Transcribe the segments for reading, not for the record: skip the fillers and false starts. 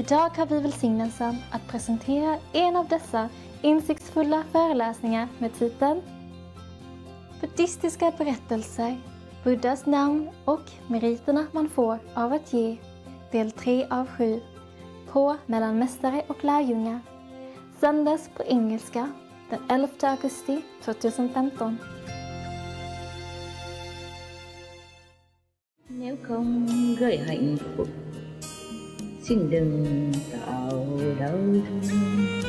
Idag har vi välsignelsen att presentera en av dessa insiktsfulla föreläsningar med titeln Buddhistiska berättelser, Buddhas namn och meriterna man får av att ge, del 3 av 7, på Mellan mästare och lärjungar, sändes på engelska den 11 augusti 2015. Nếu không gợi hạnh phúc, xin đừng tạo đau thương.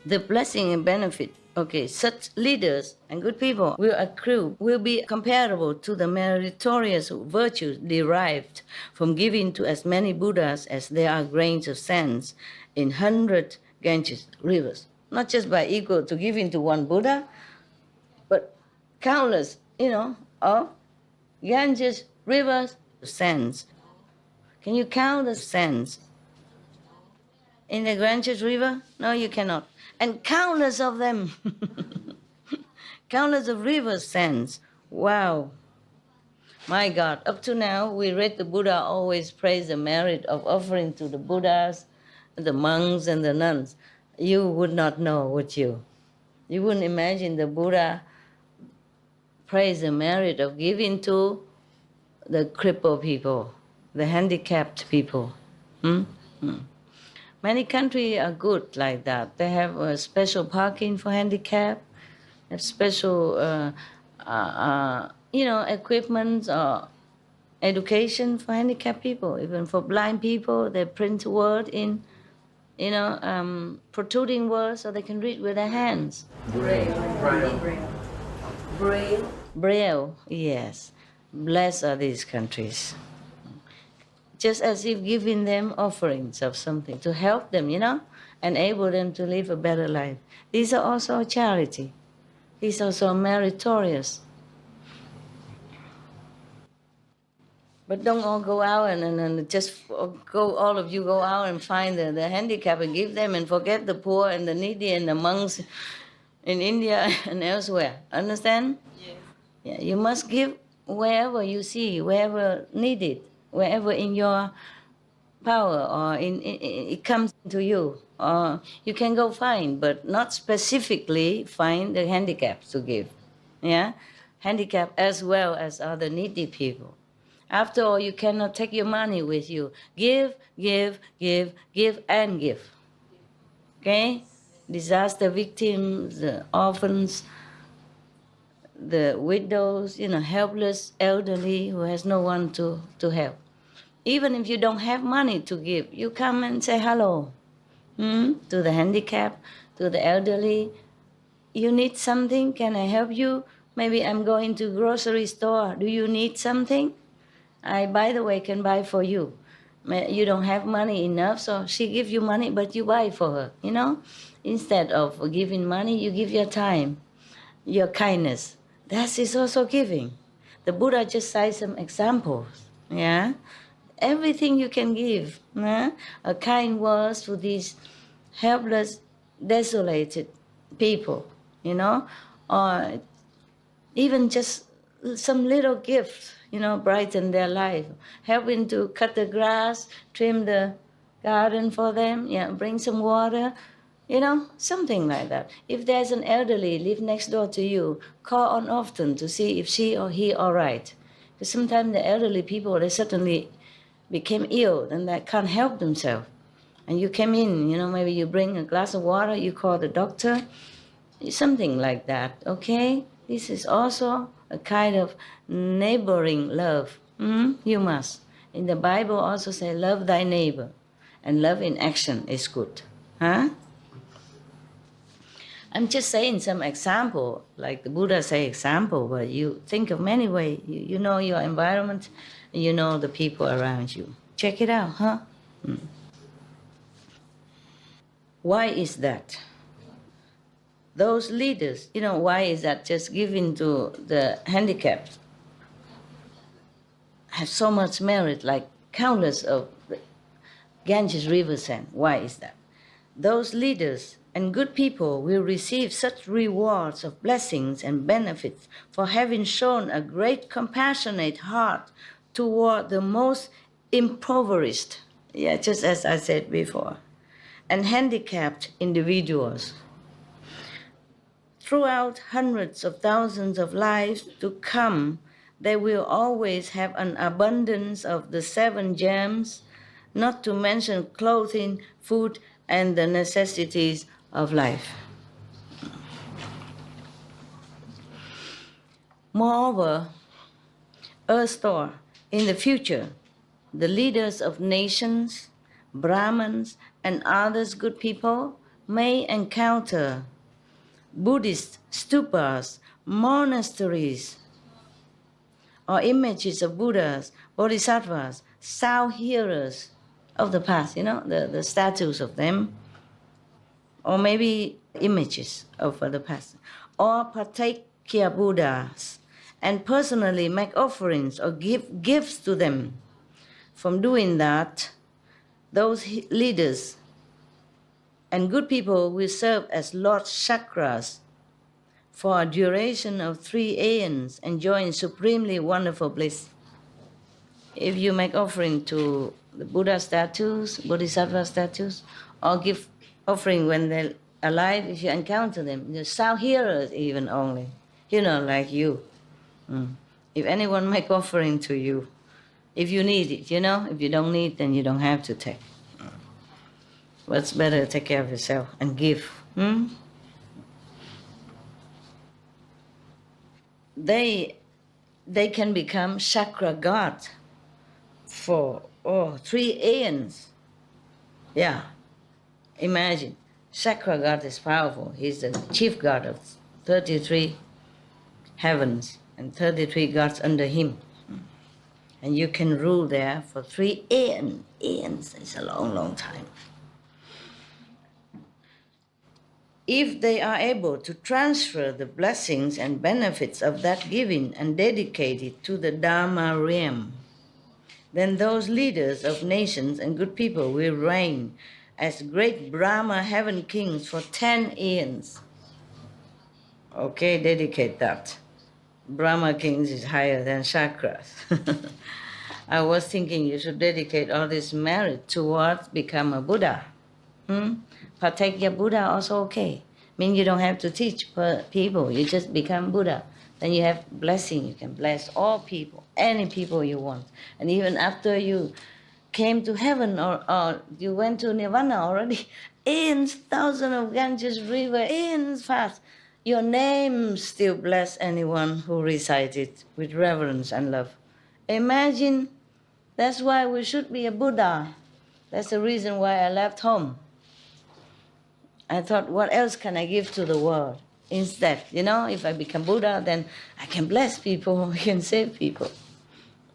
The blessing and benefit, such leaders and good people will be comparable to the meritorious virtues derived from giving to as many Buddhas as there are grains of sand in 100 Ganges rivers. Not just by equal to giving to one Buddha, but countless, of Ganges rivers, sands. Can you count the sands in the Ganges river? No, you cannot. And countless of them, countless of river sands. Wow. My God, up to now, we read the Buddha always praise the merit of offering to the Buddhas, the monks and the nuns. You would not know, would you? You wouldn't imagine the Buddha praise the merit of giving to the crippled people, the handicapped people. Many countries are good like that. They have special parking for handicapped, have special, equipment or education for handicapped people. Even for blind people, they print word in, protruding words so they can read with their hands. Braille, yes. Blessed are these countries. Just as if giving them offerings of something to help them, enable them to live a better life. These are also charity. These are also meritorious. But don't all go out and just go, all of you go out and find the handicapped and give them and forget the poor and the needy and the monks in India and elsewhere. Understand? Yes. Yeah, you must give wherever you see, wherever needed, wherever in your power or it comes to you. Or you can go find, but not specifically find the handicapped to give. Yeah? Handicapped as well as other needy people. After all, you cannot take your money with you. Give, give, give, give, and give. Okay? Disaster victims, the orphans, the widows, helpless, elderly who has no one to help. Even if you don't have money to give, you come and say hello to the handicapped, to the elderly. You need something? Can I help you? Maybe I'm going to grocery store. Do you need something? I, by the way, can buy for you. You don't have money enough, so she gives you money, but you buy for her, Instead of giving money, you give your time, your kindness. That is also giving. The Buddha just cites some examples, yeah? Everything you can give, a kind word to these helpless, desolated people, or even just some little gift, brighten their life, helping to cut the grass, trim the garden for them, bring some water, something like that. If there's an elderly live next door to you, call on often to see if she or he all right. Because sometimes the elderly people, they suddenly became ill and they can't help themselves. And you came in, maybe you bring a glass of water, you call the doctor, something like that, okay? This is also a kind of neighboring love. You must. In the Bible also say, love thy neighbor. And love in action is good. Huh? I'm just saying some example, like the Buddha say example, but you think of many ways. You know your environment, and you know the people around you. Check it out, huh? Why is that? Those leaders, why is that just giving to the handicapped? Have so much merit, like countless of Ganges river sand. Why is that? Those leaders and good people will receive such rewards of blessings and benefits for having shown a great compassionate heart toward the most impoverished, yeah, just as I said before, and handicapped individuals. Throughout hundreds of thousands of lives to come, they will always have an abundance of the 7 gems, not to mention clothing, food, and the necessities of life. Moreover, Earthstar, in the future, the leaders of nations, Brahmins, and others good people may encounter Buddhist stupas, monasteries, or images of Buddhas, Bodhisattvas, sound hearers of the past, the statues of them, or maybe images of the past, or Patakya Buddhas, and personally make offerings or give gifts to them. From doing that, those leaders and good people will serve as Lord Chakras for a duration of 3 aeons, enjoying supremely wonderful bliss. If you make offering to the Buddha statues, Bodhisattva statues, or give offering when they're alive, if you encounter them, the sound hearers even only, like you. If anyone make offering to you, if you need it, if you don't need, then you don't have to take. But it's better to take care of yourself and give. They can become chakra god for 3 aeons. Yeah, imagine. Chakra god is powerful. He's the chief god of 33 heavens and 33 gods under him. And you can rule there for 3 aeons. Aeons is a long, long time. If they are able to transfer the blessings and benefits of that giving and dedicate it to the Dharma realm, then those leaders of nations and good people will reign as great Brahma heaven kings for 10 aeons. Okay, dedicate that. Brahma kings is higher than chakras. I was thinking you should dedicate all this merit towards become a Buddha. Patakya Buddha also okay. Mean you don't have to teach people, you just become Buddha. Then you have blessing, you can bless all people, any people you want. And even after you came to heaven or you went to Nirvana already, aeons, thousands of Ganges river, aeons fast, your name still bless anyone who recite it with reverence and love. Imagine, that's why we should be a Buddha. That's the reason why I left home. I thought, what else can I give to the world? Instead, if I become Buddha, then I can bless people, I can save people.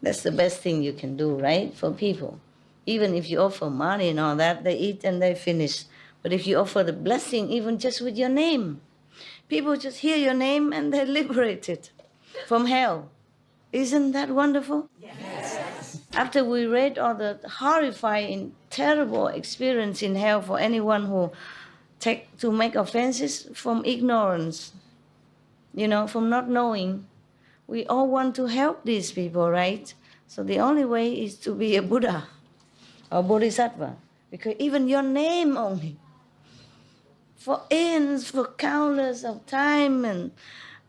That's the best thing you can do, right, for people. Even if you offer money and all that, they eat and they finish. But if you offer the blessing, even just with your name, people just hear your name and they're liberated from hell. Isn't that wonderful? Yes. After we read all the horrifying, terrible experience in hell for anyone who to make offenses from ignorance, from not knowing. We all want to help these people, right? So the only way is to be a Buddha or Bodhisattva. Because even your name only, for aeons, for countless of time and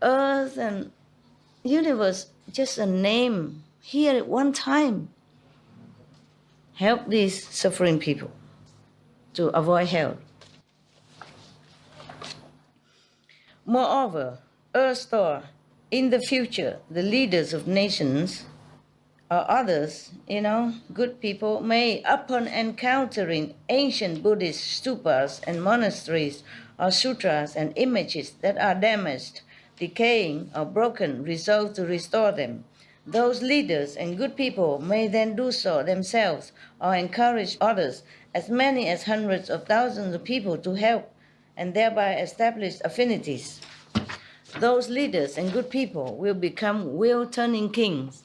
earth and universe, just a name, here at one time, help these suffering people to avoid hell. Moreover, Earthstar, in the future, the leaders of nations or others, good people may, upon encountering ancient Buddhist stupas and monasteries or sutras and images that are damaged, decaying, or broken, resolve to restore them. Those leaders and good people may then do so themselves or encourage others, as many as hundreds of thousands of people, to help and thereby establish affinities. Those leaders and good people will become wheel-turning kings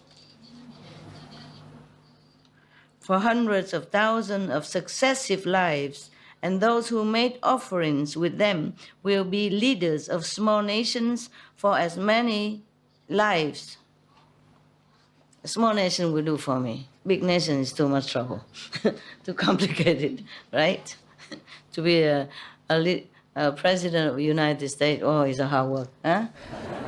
for hundreds of thousands of successive lives, and those who made offerings with them will be leaders of small nations for as many lives. A small nation will do for me. big nation is too much trouble, too complicated, right? To be a president of the United States, oh, it's a hard work, huh?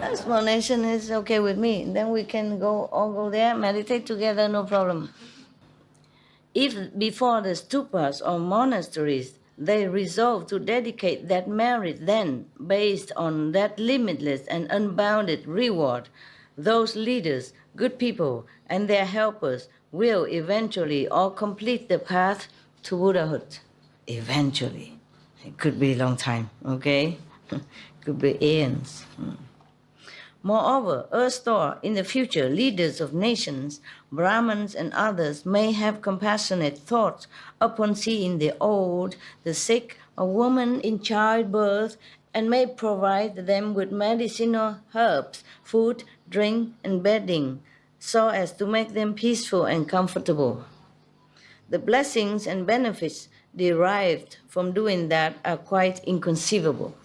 A small nation is okay with me. Then we can all go there, meditate together, no problem. If before the stupas or monasteries, they resolve to dedicate that merit then, based on that limitless and unbounded reward, those leaders, good people, and their helpers will eventually all complete the path to Buddhahood. Eventually. It could be a long time, okay? Could be eons. Moreover, Earth-Store, in the future, leaders of nations, Brahmins and others may have compassionate thoughts upon seeing the old, the sick, or women in childbirth, and may provide them with medicinal herbs, food, drink, and bedding, so as to make them peaceful and comfortable. The blessings and benefits derived from doing that are quite inconceivable.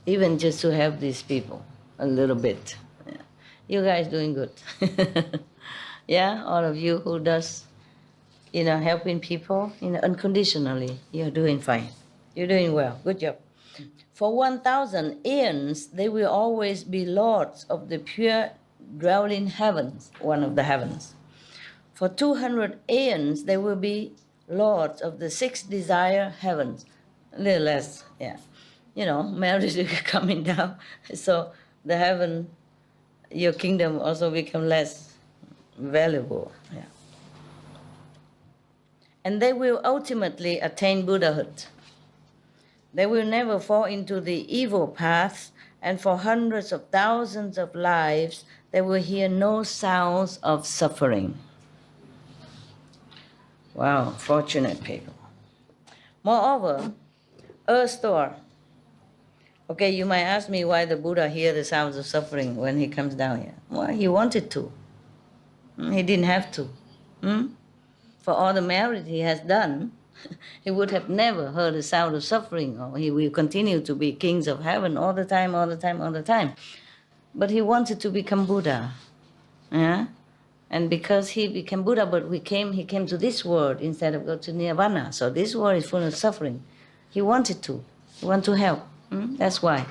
Even just to help these people a little bit. Yeah. You guys doing good. Yeah, all of you who does, helping people, unconditionally, you're doing fine. You're doing well. Good job. For 1,000 eons, they will always be lords of the pure dwelling heavens, one of the heavens. For 200 aeons, they will be lords of the 6 desire heavens. A little less, yeah. Marriage is coming down, so the heaven, your kingdom also become less valuable. Yeah. And they will ultimately attain Buddhahood. They will never fall into the evil paths, and for hundreds of thousands of lives, they will hear no sounds of suffering. Wow, fortunate people. Moreover, Earth-Store. Okay, you might ask me why the Buddha hears the sounds of suffering when he comes down here. Well, he wanted to. He didn't have to. For all the merit he has done, he would have never heard the sound of suffering, or he will continue to be kings of heaven all the time, all the time, all the time. But he wanted to become Buddha. Yeah? And because he became Buddha, but he came to this world instead of go to Nirvana. So this world is full of suffering. He wanted to. He wanted to help. That's why.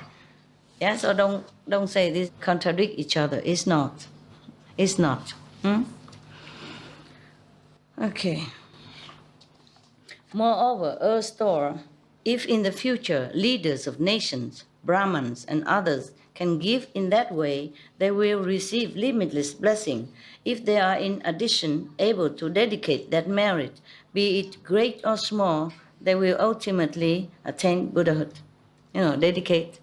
Yeah. So don't say this contradict each other. It's not. It's not. Okay. Moreover, Earth-Store, if in the future leaders of nations, Brahmins and others can give in that way, they will receive limitless blessing. If they are in addition able to dedicate that merit, be it great or small, they will ultimately attain Buddhahood. Dedicate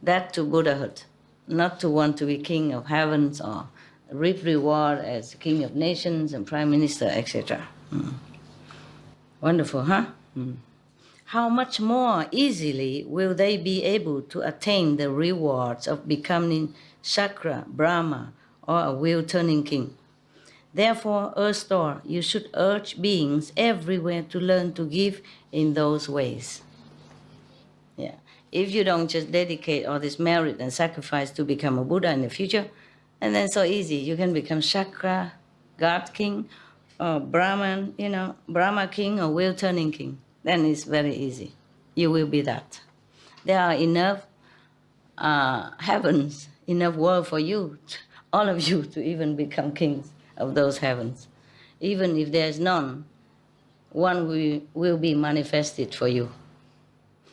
that to Buddhahood, not to want to be king of heavens or reap reward as king of nations and prime minister, etc. Wonderful, huh? How much more easily will they be able to attain the rewards of becoming Shakra, Brahma, or a wheel-turning king? Therefore, Earth-Store, you should urge beings everywhere to learn to give in those ways. Yeah. If you don't just dedicate all this merit and sacrifice to become a Buddha in the future, and then so easy, you can become Shakra, God King, or Brahman, Brahma King or wheel-turning king. Then it's very easy. You will be that. There are enough heavens, enough world for you, all of you, to even become kings of those heavens. Even if there is none, one will be manifested for you.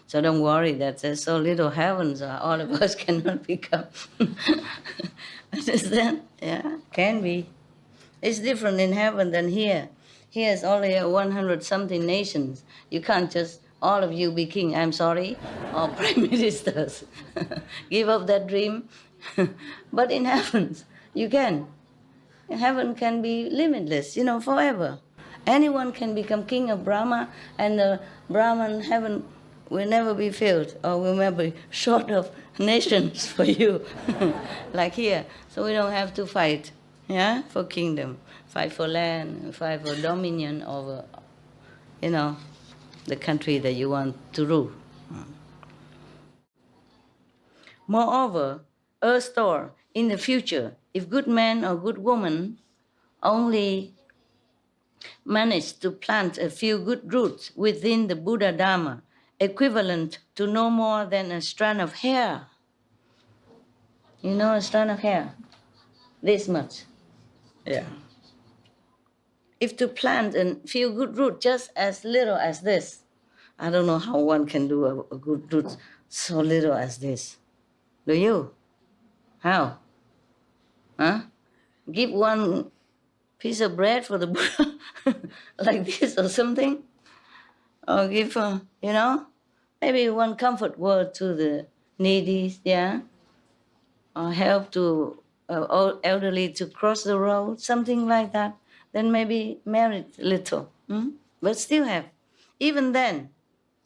So don't worry that there's so little heavens, all of us cannot become. Understand? Yeah, can be. It's different in heaven than here. Here is only 100-something nations. You can't just, all of you be king, I'm sorry, or prime ministers. Give up that dream. But in heavens, you can. Heaven can be limitless, forever. Anyone can become king of Brahma, and the Brahman heaven will never be filled, or will never be short of nations for you, like here. So we don't have to fight, for kingdom. Fight for land, fight for dominion over, the country that you want to rule. Moreover, Earth-Store, in the future, if good men or good women only managed to plant a few good roots within the Buddha Dharma, equivalent to no more than a strand of hair. You know a strand of hair? This much. Yeah. If to plant a few good roots just as little as this, I don't know how one can do a good root so little as this. Do you? How? Huh? Give one piece of bread for the Buddha like this or something? Or give, maybe one comfort word to the needy, yeah? Or help to elderly to cross the road, something like that. Then maybe merit little, but still have. Even then,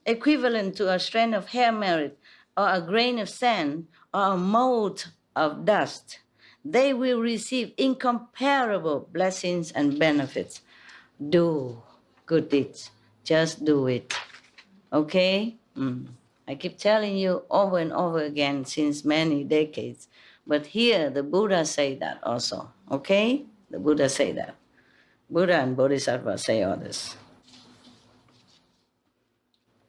equivalent to a strand of hair merit, or a grain of sand, or a mote of dust, they will receive incomparable blessings and benefits. Do good deeds. Just do it. Okay? I keep telling you over and over again since many decades. But here the Buddha say that also. Okay? The Buddha say that. Buddha and Bodhisattva say all this.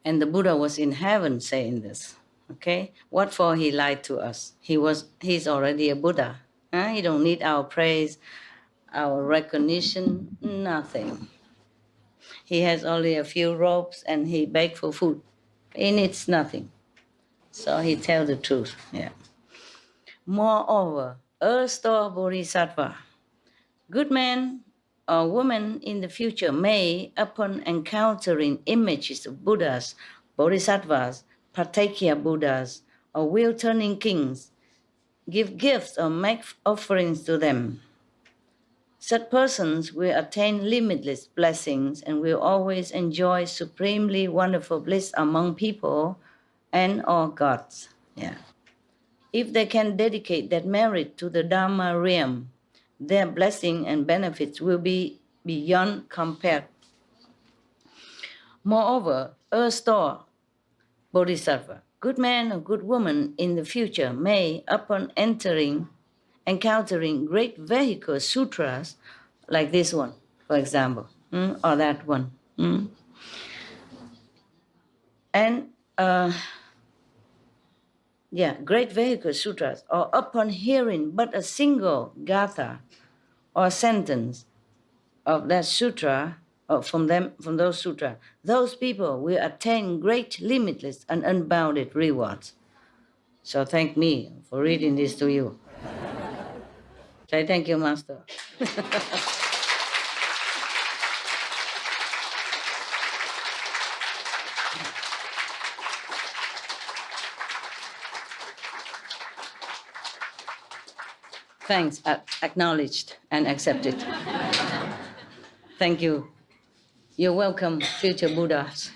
And the Buddha was in heaven saying this. Okay? What for he lied to us? He's already a Buddha. He don't need our praise, our recognition, nothing. He has only a few robes and he begged for food. He needs nothing. So he tells the truth. Yeah. Moreover, erstwhile Bodhisattva, good man or woman in the future may, upon encountering images of Buddhas, Bodhisattvas, Pratyekya Buddhas, or wheel-turning kings, give gifts or make offerings to them. Such persons will attain limitless blessings and will always enjoy supremely wonderful bliss among people and all gods. Yeah. If they can dedicate that merit to the Dharma realm, their blessing and benefits will be beyond compare. Moreover, erstwhile Bodhisattva, good man or good woman in the future may, upon encountering great vehicle sutras, like this one, for example, or that one, and great vehicle sutras, or upon hearing but a single gatha or sentence of that sutra, or from those sutras, those people will attain great, limitless, and unbounded rewards. So thank me for reading this to you. Say thank you, Master. Thanks, acknowledged and accepted. Thank you. You're welcome, future Buddhas.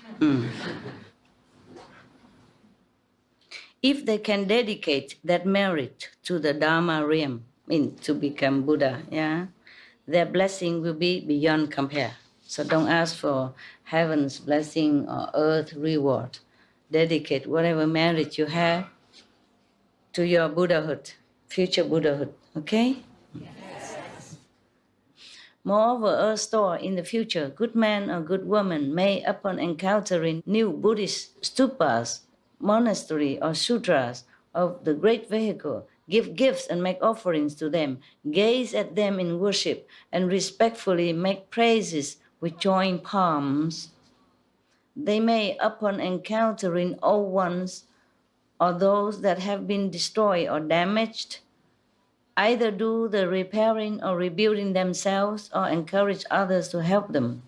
If they can dedicate that merit to the Dharma realm, to become Buddha, their blessing will be beyond compare. So don't ask for heaven's blessing or earth reward. Dedicate whatever merit you have to your Buddhahood, future Buddhahood, okay? Yes. Moreover, erstwhile in the future, good man or good woman may, upon encountering new Buddhist stupas, monastery or sutras of the great vehicle, give gifts and make offerings to them, gaze at them in worship, and respectfully make praises with joined palms. They may, upon encountering old ones or those that have been destroyed or damaged, either do the repairing or rebuilding themselves or encourage others to help them.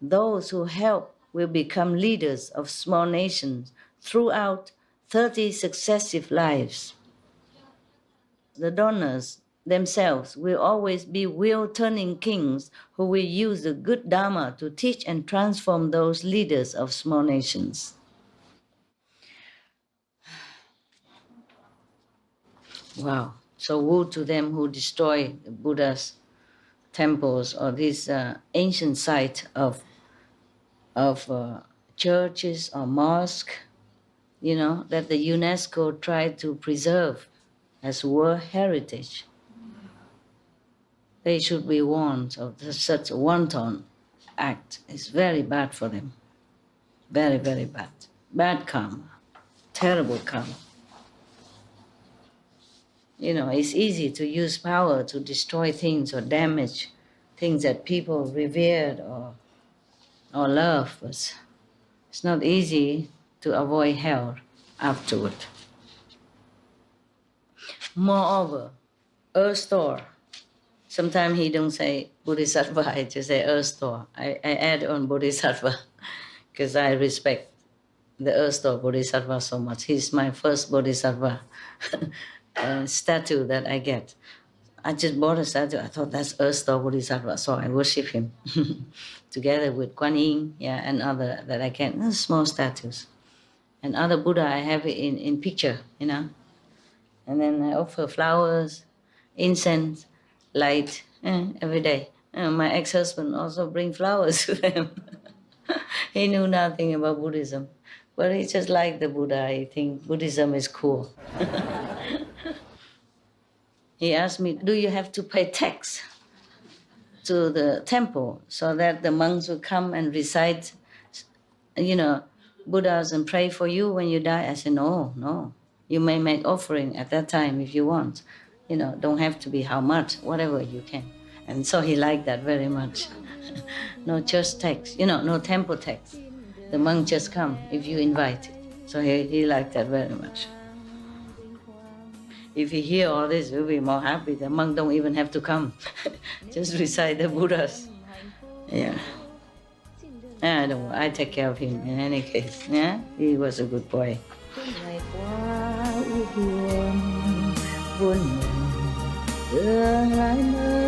Those who help will become leaders of small nations throughout 30 successive lives. The donors themselves will always be wheel-turning kings who will use the good Dharma to teach and transform those leaders of small nations. Wow. So woe to them who destroy the Buddha's temples or these ancient sites of churches or mosques, that the UNESCO tried to preserve as World Heritage. they should be warned of such a wanton act. It's very bad for them. Very, very bad. Bad karma. Terrible karma. You know, it's easy to use power to destroy things or damage things that people revered or love, but it's not easy to avoid hell afterward. Moreover, earth store. Sometimes he don't say Bodhisattva, I just say earth store. I add on Bodhisattva because I respect the earth store Bodhisattva so much. He's my first Bodhisattva statue that I get. I just bought a statue. I thought that's earth store Bodhisattva, so I worship him together with Kuan Yin, and other that I can. Small statues. And other Buddha I have it in picture, you know. And then I offer flowers, incense, light every day. My ex-husband also bring flowers to them. He knew nothing about Buddhism, but he just liked the Buddha. I think Buddhism is cool. He asked me, do you have to pay tax to the temple so that the monks will come and recite, you know, Buddhas and pray for you when you die? I said, no. You may make offering at that time if you want. You know, don't have to be how much, whatever you can. And so he liked that very much. No church tax, you know, no temple tax. The monk just come if you invite it. So he liked that very much. If he hear all this, he'll be more happy. The monk don't even have to come. Just recite the Buddhas. Yeah. I take care of him in any case. Yeah, he was a good boy. Buồn lại nơi